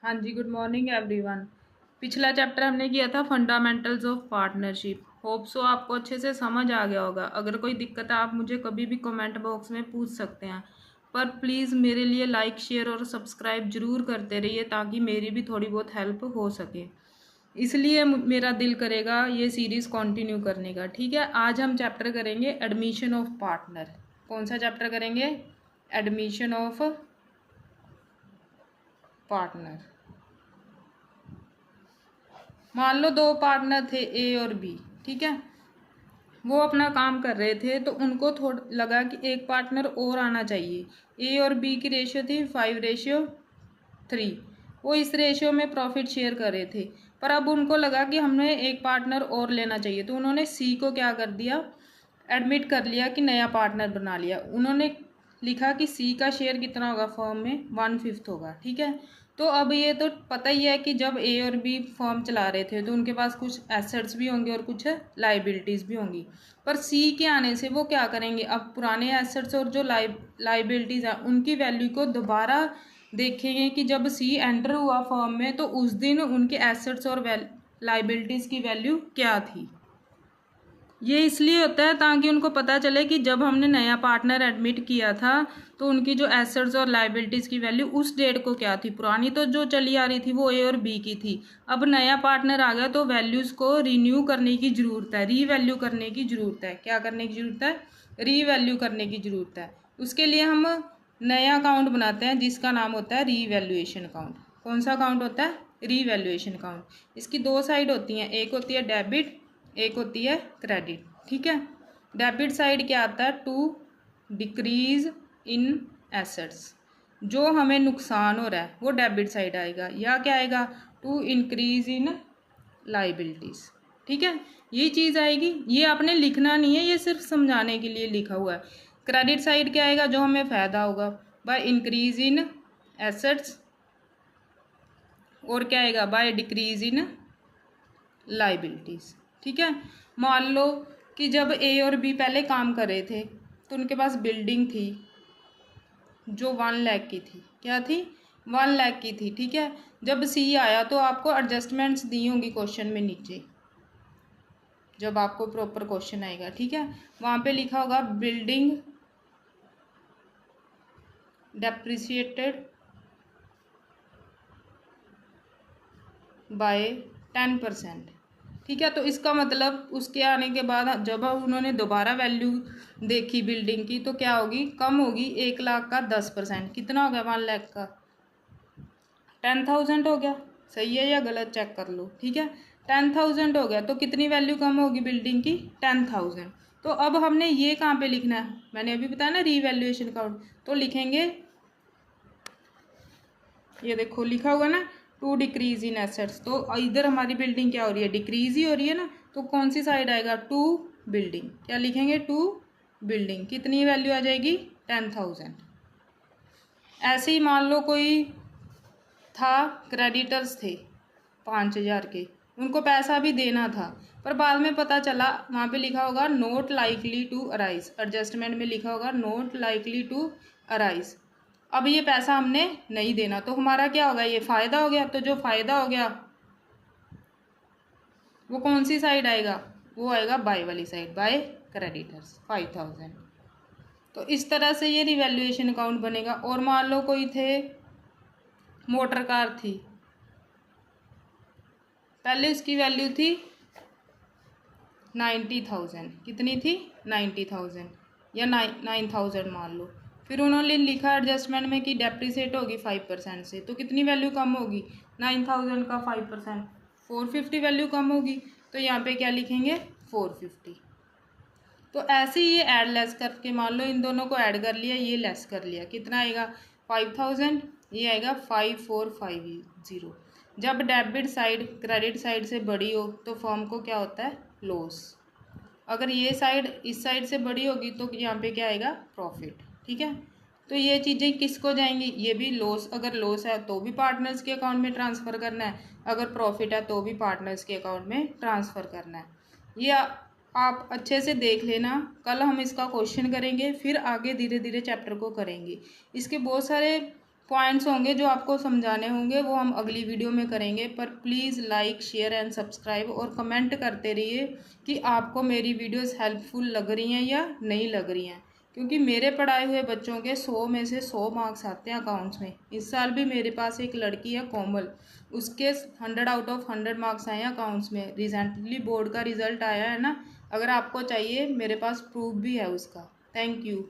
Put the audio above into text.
हाँ जी, good morning everyone. पिछला chapter हमने किया था fundamentals of partnership. Hope so आपको अच्छे से समझ आ गया होगा। अगर कोई दिक्कत है आप मुझे कभी भी कमेंट बॉक्स में पूछ सकते हैं, पर प्लीज़ मेरे लिए लाइक शेयर और सब्सक्राइब जरूर करते रहिए ताकि मेरी भी थोड़ी बहुत हेल्प हो सके। इसलिए मेरा दिल करेगा ये सीरीज़ कंटिन्यू करने का। ठीक है, आज हम चैप्टर करेंगे एडमिशन ऑफ पार्टनर। कौन सा चैप्टर करेंगे? Admission of partner. मान लो दो पार्टनर थे ए और बी, ठीक है। वो अपना काम कर रहे थे तो उनको थोड़ा लगा कि एक पार्टनर और आना चाहिए। ए और बी की रेशियो थी 5:3। वो इस रेशियो में प्रॉफिट शेयर कर रहे थे, पर अब उनको लगा कि हमें एक पार्टनर और लेना चाहिए, तो उन्होंने सी को क्या कर दिया, एडमिट कर लिया कि नया पार्टनर बना लिया। उन्होंने लिखा कि सी का शेयर कितना होगा फर्म में, 1/5 होगा, ठीक है। तो अब ये तो पता ही है कि जब ए और बी फर्म चला रहे थे तो उनके पास कुछ एसेट्स भी होंगे और कुछ लाइबिलिटीज़ भी होंगी। पर सी के आने से वो क्या करेंगे, अब पुराने एसेट्स और जो लाइबिलिटीज़ हैं उनकी वैल्यू को दोबारा देखेंगे कि जब सी एंटर हुआ फर्म में तो उस दिन उनके एसेट्स और लाइबिलिटीज़ की वैल्यू क्या थी। ये इसलिए होता है ताकि उनको पता चले कि जब हमने नया पार्टनर एडमिट किया था तो उनकी जो एसेट्स और लाइबिलिटीज़ की वैल्यू उस डेट को क्या थी। पुरानी तो जो चली आ रही थी वो ए और बी की थी, अब नया पार्टनर आ गया तो वैल्यूज़ को रिन्यू करने की ज़रूरत है, रीवैल्यू करने की ज़रूरत है। क्या करने की ज़रूरत है? रीवैल्यू करने की ज़रूरत है। उसके लिए हम नया अकाउंट बनाते हैं जिसका नाम होता है रीवैल्यूएशन अकाउंट। कौन सा अकाउंट होता है? Revaluation account. इसकी दो साइड होती हैं, एक होती है डेबिट, एक होती है क्रेडिट, ठीक है। डेबिट साइड क्या आता है? To decrease in assets. जो हमें नुकसान हो रहा है वो डेबिट साइड आएगा, या क्या आएगा? टू इंक्रीज इन लाइबिलिटीज़, ठीक है। ये चीज़ आएगी, ये आपने लिखना नहीं है, ये सिर्फ समझाने के लिए लिखा हुआ है। क्रेडिट साइड क्या आएगा? जो हमें फ़ायदा होगा बाय इंक्रीज इन एसेट्स, और क्या आएगा? बाय डिक्रीज इन लाइबिलिटीज़, ठीक है। मान लो कि जब ए और बी पहले काम कर रहे थे तो उनके पास बिल्डिंग थी जो 1 लाख की थी। क्या थी? 1 लाख की थी, ठीक है। जब सी आया तो आपको एडजस्टमेंट्स दी होंगी क्वेश्चन में नीचे, जब आपको प्रॉपर क्वेश्चन आएगा, ठीक है। वहाँ पे लिखा होगा बिल्डिंग डेप्रिसिएटेड बाय 10%, ठीक है। तो इसका मतलब उसके आने के बाद जब उन्होंने दोबारा वैल्यू देखी बिल्डिंग की तो क्या होगी? कम होगी। 1 लाख का 10% कितना हो गया? 1 लाख का 10,000 हो गया। सही है या गलत चेक कर लो, ठीक है। 10,000 हो गया तो कितनी वैल्यू कम होगी बिल्डिंग की? 10,000। तो अब हमने ये कहाँ पे लिखना है? मैंने अभी बताया ना रीवैल्यूएशन अकाउंट, तो लिखेंगे, ये देखो लिखा हुआ ना, टू डिक्रीज इन एसेट्स। तो इधर हमारी बिल्डिंग क्या हो रही है? डिक्रीज ही हो रही है ना, तो कौन सी साइड आएगा? To building. क्या लिखेंगे? To building. कितनी वैल्यू आ जाएगी? 10,000। ऐसे ही मान लो कोई था, क्रेडिटर्स थे 5,000 के, उनको पैसा भी देना था, पर बाद में पता चला वहाँ पे लिखा होगा not likely to arise, adjustment में लिखा होगा नोट लाइकली टू अराइज। अब ये पैसा हमने नहीं देना तो हमारा क्या होगा? ये फ़ायदा हो गया। तो जो फ़ायदा हो गया वो कौन सी साइड आएगा? वो आएगा बाय वाली साइड, बाय क्रेडिटर्स 5,000। तो इस तरह से ये रिवैल्यूएशन अकाउंट बनेगा। और मान लो कोई थे, मोटर कार थी, पहले उसकी वैल्यू थी 90,000। कितनी थी? 90,000 या 9,000 मान लो। फिर उन्होंने लिखा एडजस्टमेंट में कि डेप्रिसिएट होगी 5% से, तो कितनी वैल्यू कम होगी? 9,000 का 5%, 450 वैल्यू कम होगी। तो यहाँ पे क्या लिखेंगे? 450। तो ऐसे ही ये ऐड लेस करके मान लो इन दोनों को ऐड कर लिया, ये लेस कर लिया, कितना आएगा? 5,000, ये आएगा 5,450। जब डेबिट साइड क्रेडिट साइड से बड़ी हो तो फर्म को क्या होता है? लॉस। अगर ये साइड इस साइड से बड़ी होगी तो यहाँ पे क्या आएगा? प्रॉफिट, ठीक है। तो ये चीज़ें किसको जाएंगी? ये भी लॉस, अगर लॉस है तो भी पार्टनर्स के अकाउंट में ट्रांसफ़र करना है, अगर प्रॉफिट है तो भी पार्टनर्स के अकाउंट में ट्रांसफ़र करना है। ये आप अच्छे से देख लेना, कल हम इसका क्वेश्चन करेंगे, फिर आगे धीरे धीरे चैप्टर को करेंगे। इसके बहुत सारे पॉइंट्स होंगे जो आपको समझाने होंगे, वो हम अगली वीडियो में करेंगे। पर please like share and subscribe और कमेंट करते रहिए कि आपको मेरी वीडियोस हेल्पफुल लग रही हैं या नहीं लग रही हैं, क्योंकि मेरे पढ़ाए हुए बच्चों के 100 में से 100 मार्क्स आते हैं अकाउंट्स में। इस साल भी मेरे पास एक लड़की है कोमल, उसके 100 आउट ऑफ 100 मार्क्स आए हैं अकाउंट्स में। रिसेंटली बोर्ड का रिजल्ट आया है ना, अगर आपको चाहिए मेरे पास प्रूफ भी है उसका। Thank you.